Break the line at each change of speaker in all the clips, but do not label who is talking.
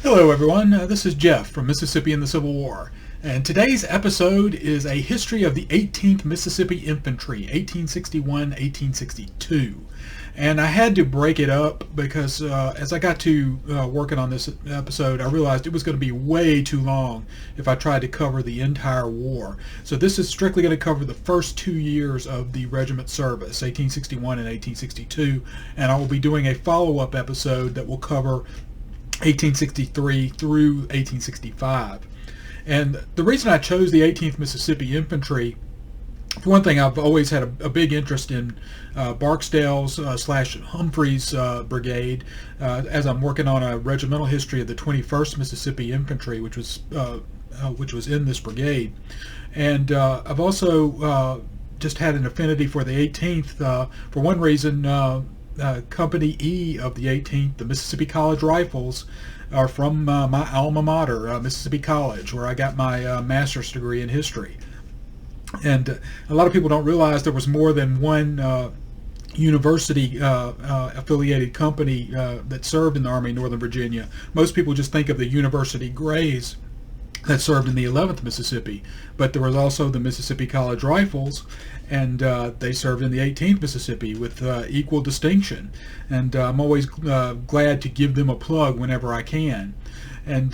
Hello everyone, this is Jeff from Mississippi in the Civil War, and today's episode is a history of the 18th Mississippi Infantry, 1861-1862. And I had to break it up because as I got to working on this episode, I realized it was going to be way too long if I tried to cover the entire war. So this is strictly going to cover the first 2 years of the regiment service, 1861 and 1862, and I will be doing a follow-up episode that will cover 1863 through 1865. And the reason I chose the 18th Mississippi Infantry, for one thing, I've always had a big interest in Barksdale's / Humphrey's brigade, as I'm working on a regimental history of the 21st Mississippi Infantry, which was in this brigade. And I've also just had an affinity for the 18th for one reason. Company E of the 18th, the Mississippi College Rifles, are from my alma mater, Mississippi College, where I got my master's degree in history. And a lot of people don't realize there was more than one university affiliated company that served in the Army of Northern Virginia. Most people just think of the University Grays that served in the 11th Mississippi, but there was also the Mississippi College Rifles, and they served in the 18th Mississippi with equal distinction. And I'm always glad to give them a plug whenever I can. And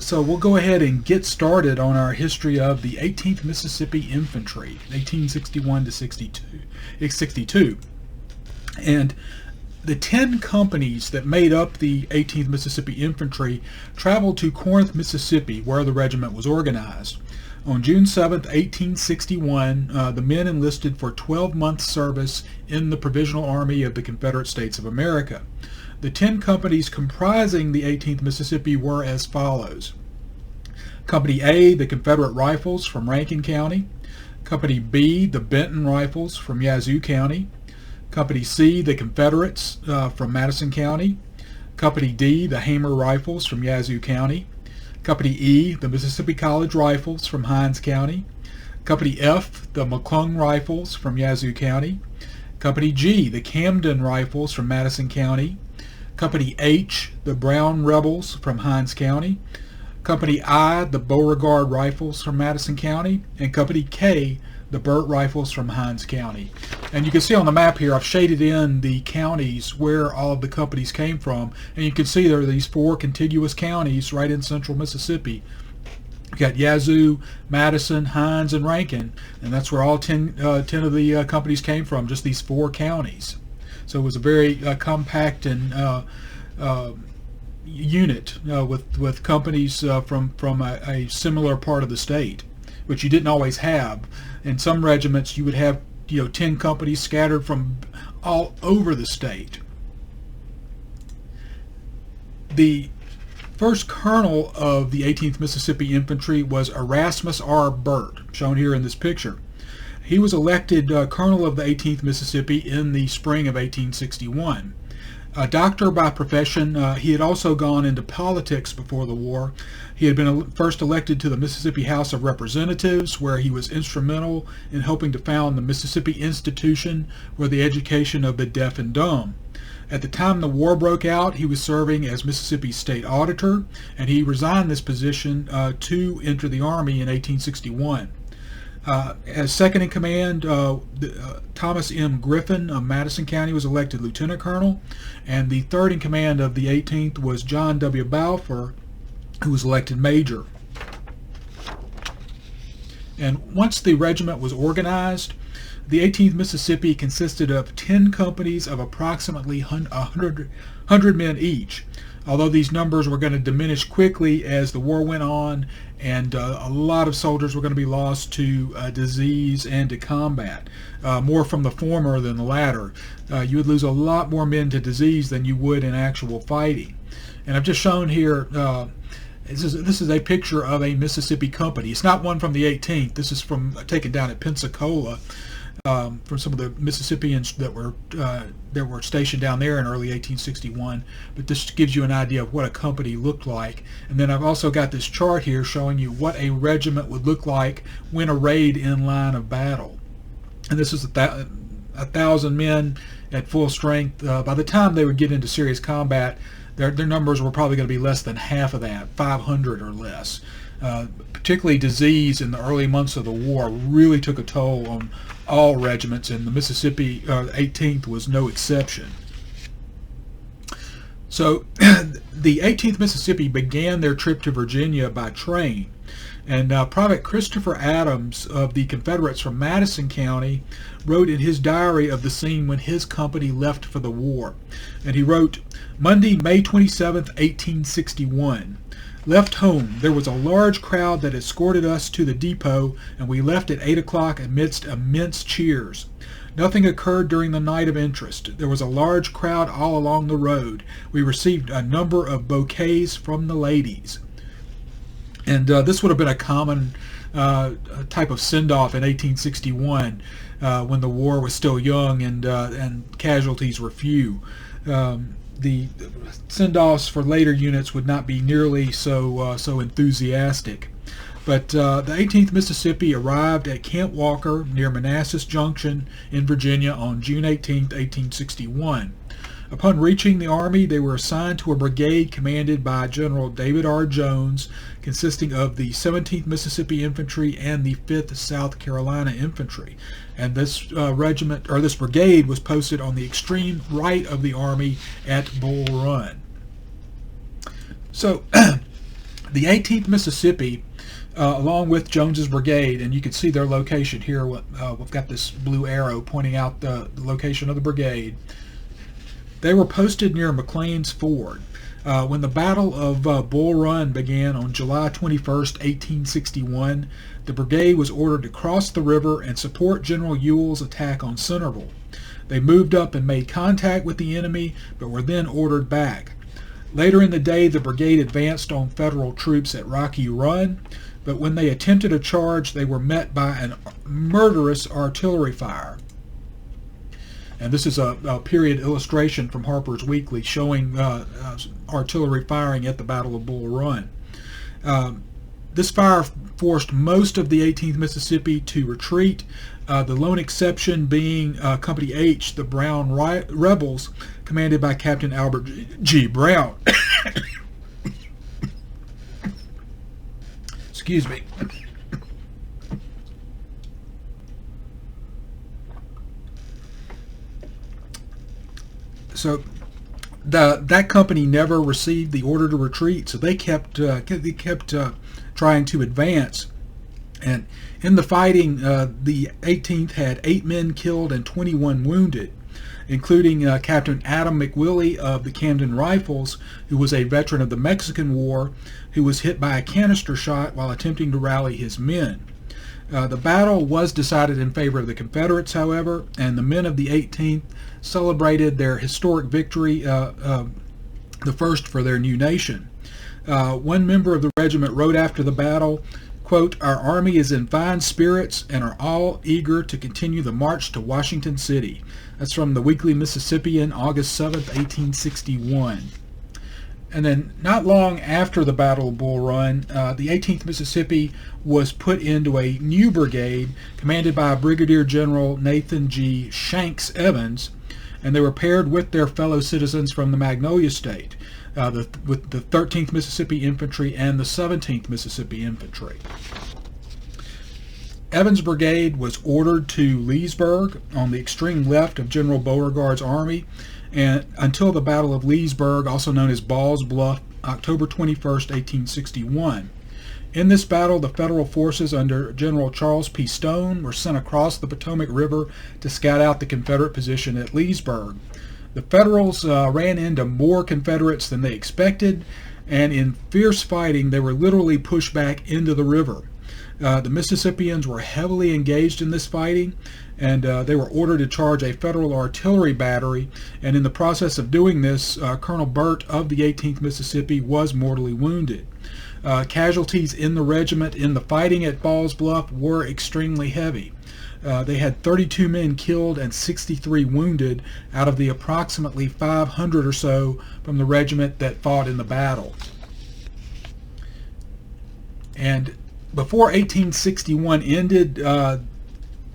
so we'll go ahead and get started on our history of the 18th Mississippi Infantry, 1861 to 62. And the 10 companies that made up the 18th Mississippi Infantry traveled to Corinth, Mississippi, where the regiment was organized. On June 7, 1861, the men enlisted for 12-month service in the Provisional Army of the Confederate States of America. The 10 companies comprising the 18th Mississippi were as follows. Company A, the Confederate Rifles from Rankin County. Company B, the Benton Rifles from Yazoo County. Company C, the Confederates from Madison County. Company D, the Hamer Rifles from Yazoo County. Company E, the Mississippi College Rifles from Hinds County. Company F, the McClung Rifles from Yazoo County. Company G, the Camden Rifles from Madison County. Company H, the Brown Rebels from Hinds County. Company I, the Beauregard Rifles from Madison County. And Company K, the Burt Rifles from Hinds County. And you can see on the map here, I've shaded in the counties where all of the companies came from. And you can see there are these 4 contiguous counties right in central Mississippi. You've got Yazoo, Madison, Hinds, and Rankin. And that's where all 10 of the companies came from, just these 4 counties. So it was a very compact and unit with companies from a similar part of the state, which you didn't always have. In some regiments, you would have 10 companies scattered from all over the state. The first colonel of the 18th Mississippi Infantry was Erasmus R. Burt, shown here in this picture. He was elected colonel of the 18th Mississippi in the spring of 1861. A doctor by profession, he had also gone into politics before the war. He had been first elected to the Mississippi House of Representatives, where he was instrumental in helping to found the Mississippi Institution for the Education of the Deaf and Dumb. At the time the war broke out, he was serving as Mississippi's state auditor, and he resigned this position to enter the Army in 1861. As second in command, Thomas M. Griffin of Madison County was elected lieutenant colonel, and the third in command of the 18th was John W. Balfour, who was elected major. And once the regiment was organized, the 18th Mississippi consisted of 10 companies of approximately 100 men each, although these numbers were going to diminish quickly as the war went on, and a lot of soldiers were going to be lost to disease and to combat, more from the former than the latter. You would lose a lot more men to disease than you would in actual fighting. And I've just shown here, this is a picture of a Mississippi company. It's not one from the 18th. This is from taken down at Pensacola. From some of the Mississippians that were stationed down there in early 1861, but this gives you an idea of what a company looked like. And then I've also got this chart here showing you what a regiment would look like when arrayed in line of battle. And this is 1,000 men at full strength. By the time they would get into serious combat, their numbers were probably going to be less than half of that, 500 or less. Particularly disease in the early months of the war really took a toll on all regiments, and the Mississippi 18th was no exception. So the 18th Mississippi began their trip to Virginia by train, and Private Christopher Adams of the Confederates from Madison County wrote in his diary of the scene when his company left for the war. And he wrote, "Monday, May 27th, 1861. Left home. There was a large crowd that escorted us to the depot, and we left at 8 o'clock amidst immense cheers. Nothing occurred during the night of interest. There was a large crowd all along the road. We received a number of bouquets from the ladies." And this would have been a common type of send-off in 1861 when the war was still young and casualties were few. The send-offs for later units would not be nearly so enthusiastic. But the 18th Mississippi arrived at Camp Walker near Manassas Junction in Virginia on June 18, 1861. Upon reaching the Army, they were assigned to a brigade commanded by General David R. Jones, consisting of the 17th Mississippi Infantry and the 5th South Carolina Infantry. And this regiment, or this brigade, was posted on the extreme right of the Army at Bull Run. So the 18th Mississippi, along with Jones's brigade, and you can see their location here. We've got this blue arrow pointing out the location of the brigade. They were posted near McLean's Ford. When the Battle of Bull Run began on July 21st, 1861, the brigade was ordered to cross the river and support General Ewell's attack on Centerville. They moved up and made contact with the enemy, but were then ordered back. Later in the day, the brigade advanced on Federal troops at Rocky Run, but when they attempted a charge, they were met by a murderous artillery fire. And this is a period illustration from Harper's Weekly showing artillery firing at the Battle of Bull Run. This fire forced most of the 18th Mississippi to retreat, the lone exception being Company H, the Brown Rebels, commanded by Captain Albert G. Brown. Excuse me. So that company never received the order to retreat, so they kept trying to advance. And in the fighting, the 18th had 8 men killed and 21 wounded, including Captain Adam McWillie of the Camden Rifles, who was a veteran of the Mexican War, who was hit by a canister shot while attempting to rally his men. The battle was decided in favor of the Confederates, however, and the men of the 18th celebrated their historic victory, the first for their new nation. One member of the regiment wrote after the battle, quote, "Our army is in fine spirits and are all eager to continue the march to Washington City." That's from the Weekly Mississippian, August 7th, 1861. And then not long after the Battle of Bull Run, the 18th Mississippi was put into a new brigade commanded by Brigadier General Nathan G. Shanks Evans, and they were paired with their fellow citizens from the Magnolia State, with the 13th Mississippi Infantry and the 17th Mississippi Infantry. Evans' brigade was ordered to Leesburg on the extreme left of General Beauregard's army, and until the Battle of Leesburg, also known as Ball's Bluff, October 21st, 1861. In this battle, the Federal forces under General Charles P. Stone were sent across the Potomac River to scout out the Confederate position at Leesburg. The Federals ran into more Confederates than they expected, and in fierce fighting, they were literally pushed back into the river. The Mississippians were heavily engaged in this fighting, and they were ordered to charge a Federal artillery battery, and in the process of doing this, Colonel Burt of the 18th Mississippi was mortally wounded. Casualties in the regiment in the fighting at Ball's Bluff were extremely heavy. They had 32 men killed and 63 wounded out of the approximately 500 or so from the regiment that fought in the battle. And before 1861 ended,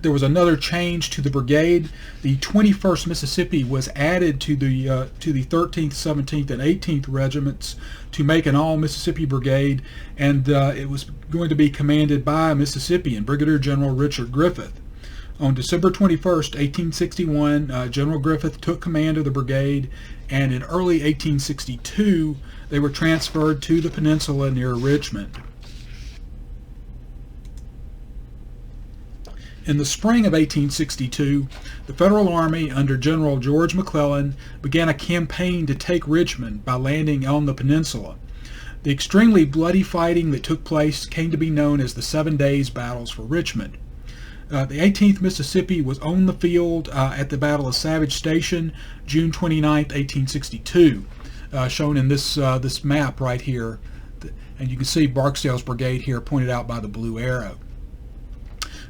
there was another change to the brigade. The 21st Mississippi was added to the 13th, 17th, and 18th regiments to make an all-Mississippi brigade, and it was going to be commanded by a Mississippian, Brigadier General Richard Griffith. On December 21st, 1861, General Griffith took command of the brigade, and in early 1862, they were transferred to the peninsula near Richmond. In the spring of 1862, the Federal Army under General George McClellan began a campaign to take Richmond by landing on the peninsula. The extremely bloody fighting that took place came to be known as the 7 Days Battles for Richmond. The 18th Mississippi was on the field at the Battle of Savage Station, June 29, 1862, shown in this map right here. And you can see Barksdale's brigade here pointed out by the blue arrow.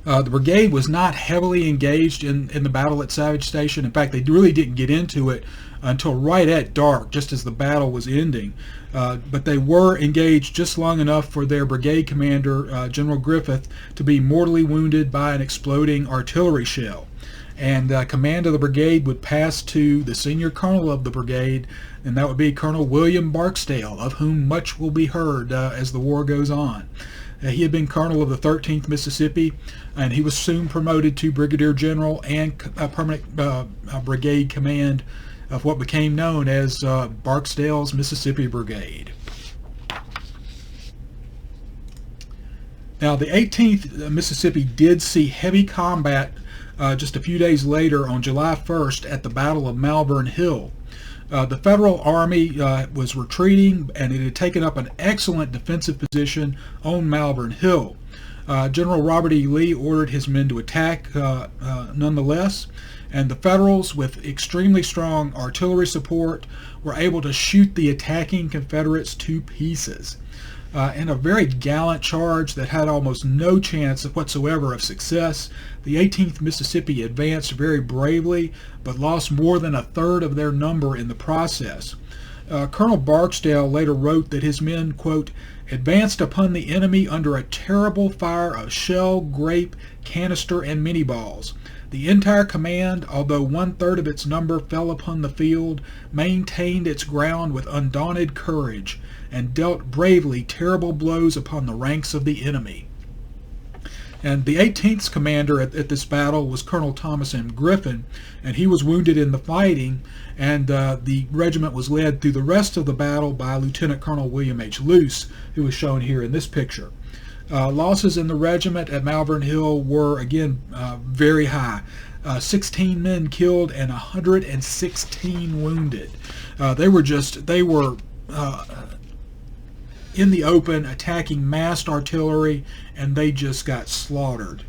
The brigade was not heavily engaged in the battle at Savage Station. In fact, they really didn't get into it until right at dark, just as the battle was ending. But they were engaged just long enough for their brigade commander, General Griffith, to be mortally wounded by an exploding artillery shell. And command of the brigade would pass to the senior colonel of the brigade, and that would be Colonel William Barksdale, of whom much will be heard as the war goes on. He had been colonel of the 13th Mississippi, and he was soon promoted to brigadier general and permanent brigade command of what became known as Barksdale's Mississippi Brigade. Now, the 18th Mississippi did see heavy combat just a few days later on July 1st at the Battle of Malvern Hill. The Federal Army was retreating, and it had taken up an excellent defensive position on Malvern Hill. General Robert E. Lee ordered his men to attack nonetheless, and the Federals, with extremely strong artillery support, were able to shoot the attacking Confederates to pieces. In a very gallant charge that had almost no chance whatsoever of success, the 18th Mississippi advanced very bravely, but lost more than a third of their number in the process. Colonel Barksdale later wrote that his men, quote, advanced upon the enemy under a terrible fire of shell, grape, canister, and Minnie balls. The entire command, although 1/3 of its number fell upon the field, maintained its ground with undaunted courage, and dealt bravely terrible blows upon the ranks of the enemy. And the 18th's commander at this battle was Colonel Thomas M. Griffin, and he was wounded in the fighting, and the regiment was led through the rest of the battle by Lieutenant Colonel William H. Luce, who is shown here in this picture. Losses in the regiment at Malvern Hill were, again, very high. 16 men killed and 116 wounded. They were in the open attacking massed artillery, and they just got slaughtered.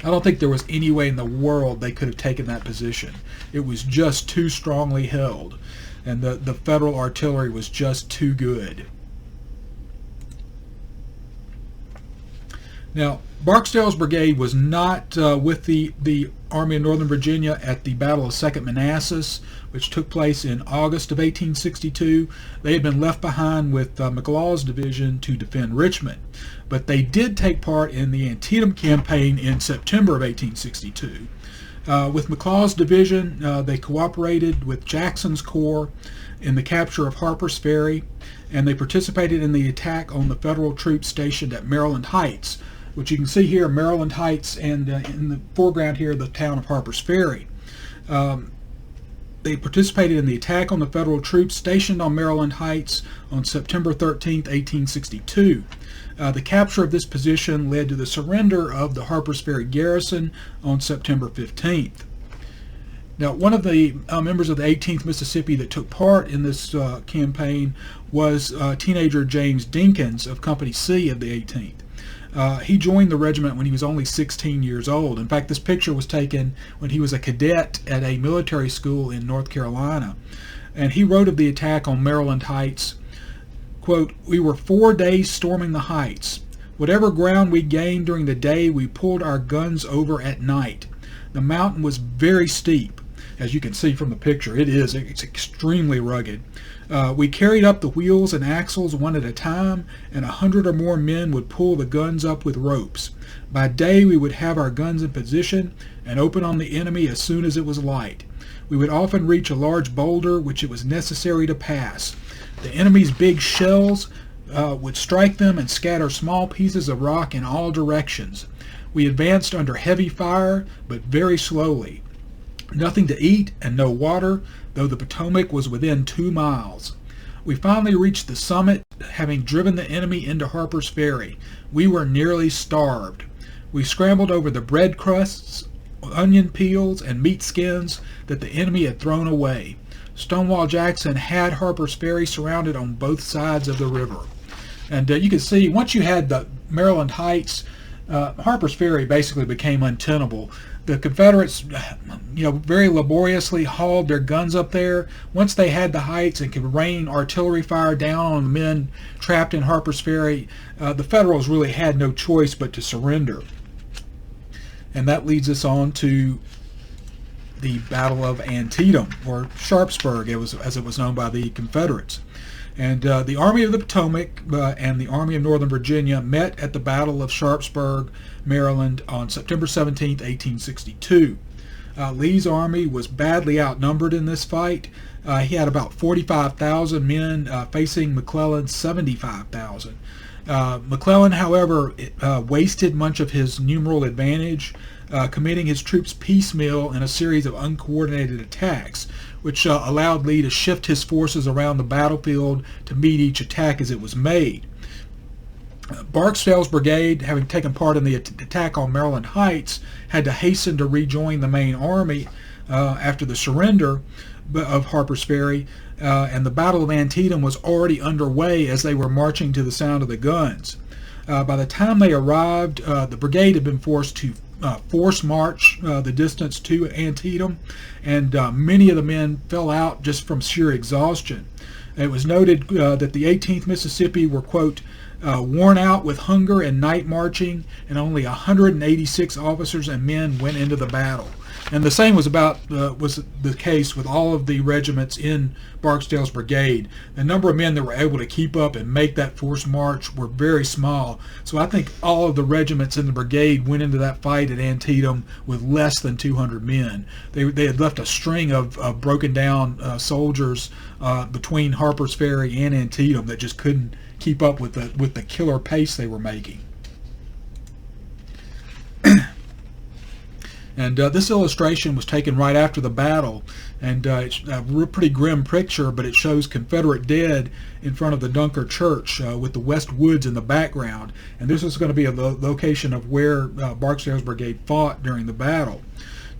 I don't think there was any way in the world they could have taken that position. It was just too strongly held, and the Federal artillery was just too good. Now, Barksdale's brigade was not with the Army of Northern Virginia at the Battle of Second Manassas, which took place in August of 1862. They had been left behind with McLaws' division to defend Richmond. But they did take part in the Antietam Campaign in September of 1862. With McLaws' division, they cooperated with Jackson's Corps in the capture of Harper's Ferry, and they participated in the attack on the Federal troops stationed at Maryland Heights, which you can see here, Maryland Heights, and in the foreground here, the town of Harper's Ferry. They participated in the attack on the Federal troops stationed on Maryland Heights on September 13, 1862. The capture of this position led to the surrender of the Harper's Ferry garrison on September 15th. Now, one of the members of the 18th Mississippi that took part in this campaign was teenager James Dinkins of Company C of the 18th. He joined the regiment when he was only 16 years old. In fact, this picture was taken when he was a cadet at a military school in North Carolina. And he wrote of the attack on Maryland Heights, quote, "We were 4 days storming the heights. Whatever ground we gained during the day, we pulled our guns over at night. The mountain was very steep. As you can see from the picture, it's extremely rugged. We carried up the wheels and axles one at a time, and 100 or more men would pull the guns up with ropes. By day we would have our guns in position and open on the enemy as soon as it was light. We would often reach a large boulder which it was necessary to pass. The enemy's big shells would strike them and scatter small pieces of rock in all directions. We advanced under heavy fire, but very slowly. Nothing to eat and no water, though the Potomac was within 2 miles. We finally reached the summit, having driven the enemy into Harper's Ferry. We were nearly starved. We scrambled over the bread crusts, onion peels, and meat skins that the enemy had thrown away. Stonewall Jackson had Harper's Ferry surrounded on both sides of the river. And you can see, once you had the Maryland Heights, Harper's Ferry basically became untenable. The Confederates, very laboriously hauled their guns up there. Once they had the heights and could rain artillery fire down on the men trapped in Harper's Ferry, the Federals really had no choice but to surrender. And that leads us on to the Battle of Antietam, or Sharpsburg, as it was known by the Confederates. And the Army of the Potomac and the Army of Northern Virginia met at the Battle of Sharpsburg, Maryland on September 17, 1862. Lee's army was badly outnumbered in this fight. He had about 45,000 men facing McClellan's 75,000. McClellan, however, wasted much of his numeral advantage, committing his troops piecemeal in a series of uncoordinated attacks, which allowed Lee to shift his forces around the battlefield to meet each attack as it was made. Barksdale's brigade, having taken part in the attack on Maryland Heights, had to hasten to rejoin the main army after the surrender of Harper's Ferry, and the Battle of Antietam was already underway as they were marching to the sound of the guns. By the time they arrived, the brigade had been forced to force march the distance to Antietam, and many of the men fell out just from sheer exhaustion. It was noted that the 18th Mississippi were, quote, worn out with hunger and night marching, and only 186 officers and men went into the battle. And the same was the case with all of the regiments in Barksdale's brigade. The number of men that were able to keep up and make that forced march were very small. So I think all of the regiments in the brigade went into that fight at Antietam with less than 200 men. They had left a string of broken down soldiers between Harper's Ferry and Antietam that just couldn't keep up with the killer pace they were making. And this illustration was taken right after the battle, and it's a pretty grim picture, but it shows Confederate dead in front of the Dunker Church with the West Woods in the background. And this is going to be a location of where Barksdale's brigade fought during the battle.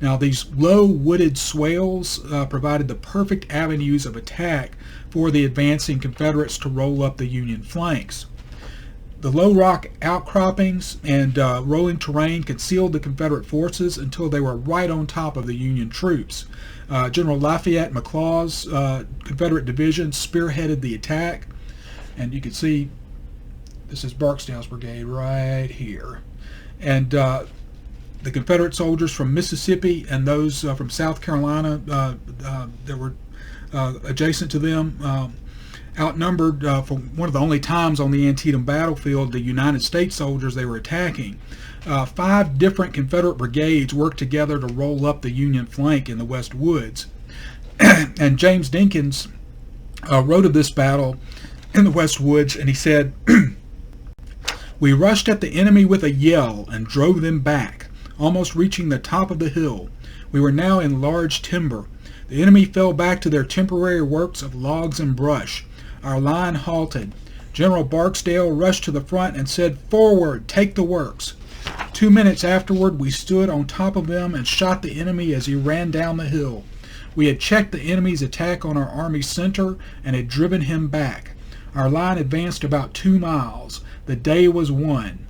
Now, these low wooded swales provided the perfect avenues of attack for the advancing Confederates to roll up the Union flanks. The low rock outcroppings and rolling terrain concealed the Confederate forces until they were right on top of the Union troops. General Lafayette McLaws' Confederate division spearheaded the attack, and you can see this is Barksdale's brigade right here. And the Confederate soldiers from Mississippi and those from South Carolina that were adjacent to them outnumbered for one of the only times on the Antietam battlefield the United States soldiers they were attacking. 5 different Confederate brigades worked together to roll up the Union flank in the West Woods. And James Dinkins wrote of this battle in the West Woods, and he said, "We rushed at the enemy with a yell and drove them back, almost reaching the top of the hill. We were now in large timber. The enemy fell back to their temporary works of logs and brush. Our line halted. General Barksdale rushed to the front and said, 'Forward, take the works.' 2 minutes afterward, we stood on top of them and shot the enemy as he ran down the hill. We had checked the enemy's attack on our army's center and had driven him back. Our line advanced about 2 miles. The day was won.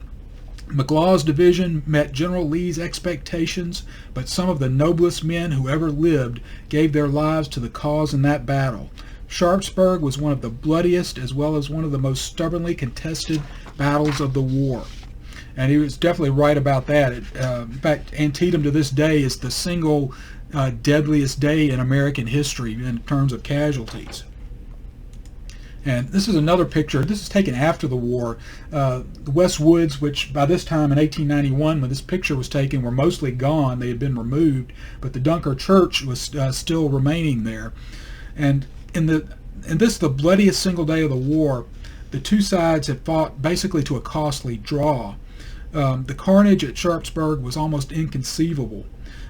McLaws' division met General Lee's expectations, but some of the noblest men who ever lived gave their lives to the cause in that battle. Sharpsburg was one of the bloodiest as well as one of the most stubbornly contested battles of the war." And he was definitely right about that. In fact, Antietam to this day is the single deadliest day in American history in terms of casualties. And this is another picture. This is taken after the war. The West Woods, which by this time in 1891, when this picture was taken, were mostly gone. They had been removed, but the Dunker Church was still remaining there. And in this, the bloodiest single day of the war, the two sides had fought basically to a costly draw. The carnage at Sharpsburg was almost inconceivable.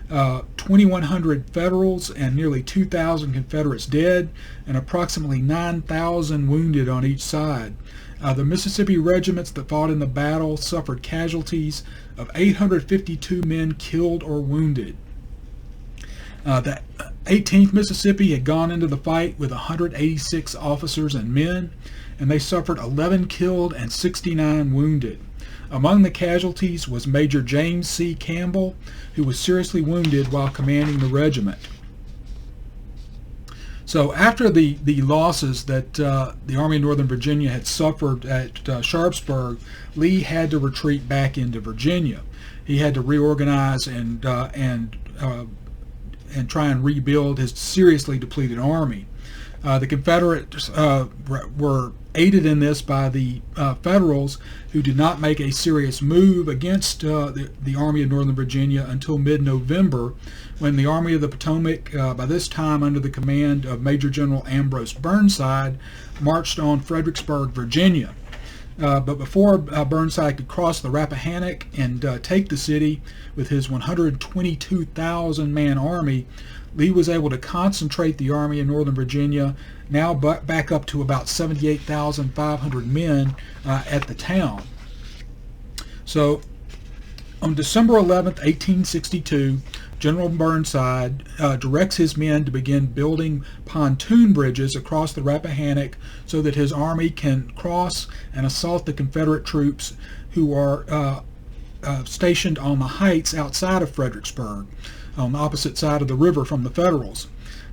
2,100 Federals and nearly 2,000 Confederates dead, and approximately 9,000 wounded on each side. The Mississippi regiments that fought in the battle suffered casualties of 852 men killed or wounded. The 18th Mississippi had gone into the fight with 186 officers and men, and they suffered 11 killed and 69 wounded. Among the casualties was Major James C. Campbell, who was seriously wounded while commanding the regiment. So after the losses that the Army of Northern Virginia had suffered at Sharpsburg, Lee had to retreat back into Virginia. He had to reorganize and try and rebuild his seriously depleted army. The Confederates were aided in this by the Federals, who did not make a serious move against the Army of Northern Virginia until mid-November, when the Army of the Potomac, by this time under the command of Major General Ambrose Burnside, marched on Fredericksburg, Virginia. But before Burnside could cross the Rappahannock and take the city with his 122,000-man army, Lee was able to concentrate the Army of Northern Virginia, now back up to about 78,500 men at the town. So on December 11th, 1862, General Burnside directs his men to begin building pontoon bridges across the Rappahannock so that his army can cross and assault the Confederate troops who are stationed on the heights outside of Fredericksburg, on the opposite side of the river from the Federals.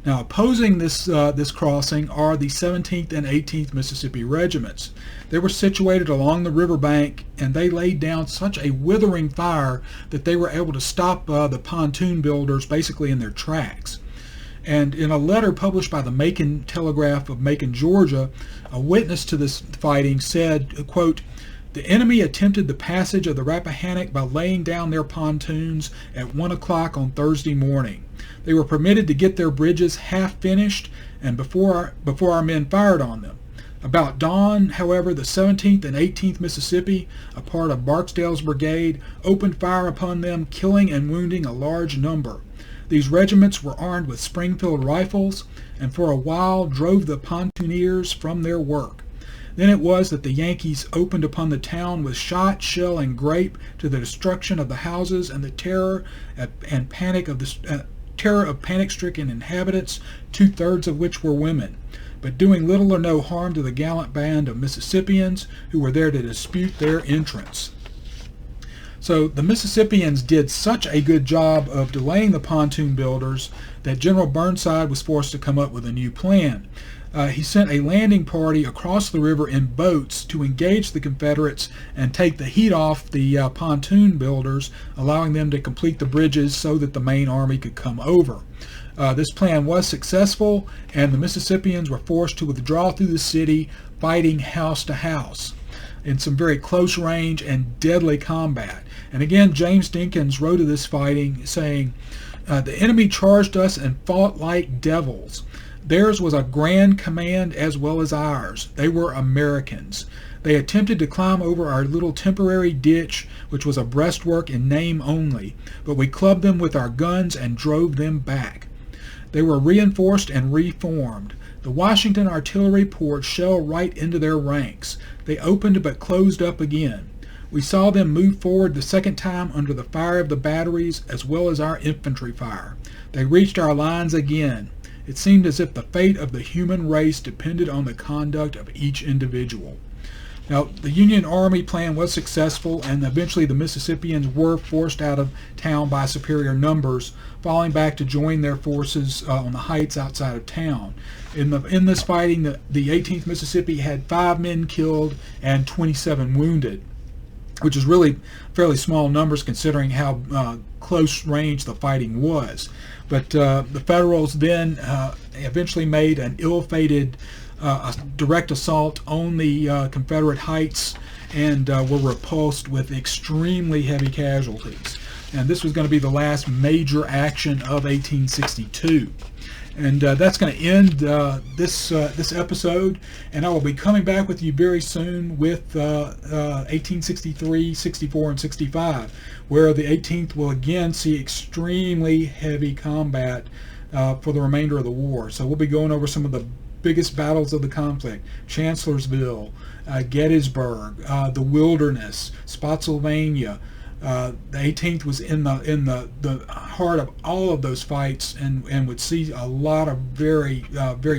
Now, opposing this crossing are the 17th and 18th Mississippi regiments. They were situated along the riverbank, and they laid down such a withering fire that they were able to stop the pontoon builders basically in their tracks. And in a letter published by the Macon Telegraph of Macon, Georgia, a witness to this fighting said, quote, "The enemy attempted the passage of the Rappahannock by laying down their pontoons at 1 o'clock on Thursday morning. They were permitted to get their bridges half finished and before our men fired on them. About dawn, however, the 17th and 18th Mississippi, a part of Barksdale's brigade, opened fire upon them, killing and wounding a large number. These regiments were armed with Springfield rifles and for a while drove the pontooniers from their work. Then it was that the Yankees opened upon the town with shot, shell, and grape to the destruction of the houses and the terror and panic of panic-stricken inhabitants, 2/3 of which were women, but doing little or no harm to the gallant band of Mississippians who were there to dispute their entrance." So the Mississippians did such a good job of delaying the pontoon builders that General Burnside was forced to come up with a new plan. He sent a landing party across the river in boats to engage the Confederates and take the heat off the pontoon builders, allowing them to complete the bridges so that the main army could come over. This plan was successful, and the Mississippians were forced to withdraw through the city, fighting house to house in some very close range and deadly combat. And again, James Dinkins wrote of this fighting, saying, "The enemy charged us and fought like devils. Theirs was a grand command as well as ours. They were Americans. They attempted to climb over our little temporary ditch, which was a breastwork in name only, but we clubbed them with our guns and drove them back. They were reinforced and reformed. The Washington artillery poured shell right into their ranks. They opened but closed up again. We saw them move forward the second time under the fire of the batteries as well as our infantry fire. They reached our lines again. It seemed as if the fate of the human race depended on the conduct of each individual." Now, the Union Army plan was successful, and eventually the Mississippians were forced out of town by superior numbers, falling back to join their forces on the heights outside of town. In this fighting, the 18th Mississippi had 5 men killed and 27 wounded. which is really fairly small numbers considering how close range the fighting was. But the Federals then eventually made an ill-fated direct assault on the Confederate heights and were repulsed with extremely heavy casualties. And this was going to be the last major action of 1862. And that's going to end this episode, and I will be coming back with you very soon with 1863, 64, and 65, where the 18th will again see extremely heavy combat for the remainder of the war. So we'll be going over some of the biggest battles of the conflict: Chancellorsville, Gettysburg, the Wilderness, Spotsylvania. The 18th was in the heart of all of those fights, and would see a lot of very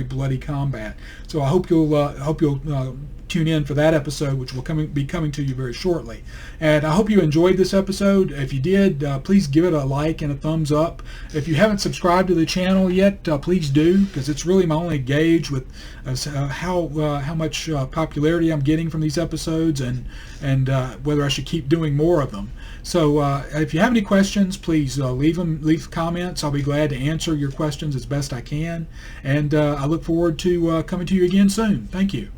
bloody combat. So I hope you'll tune in for that episode, which will be coming to you very shortly. And I hope you enjoyed this episode. If you did, please give it a like and a thumbs up. If you haven't subscribed to the channel yet, please do, because it's really my only gauge with how much popularity I'm getting from these episodes, and whether I should keep doing more of them. So if you have any questions, please leave comments. I'll be glad to answer your questions as best I can. And I look forward to coming to you again soon. Thank you.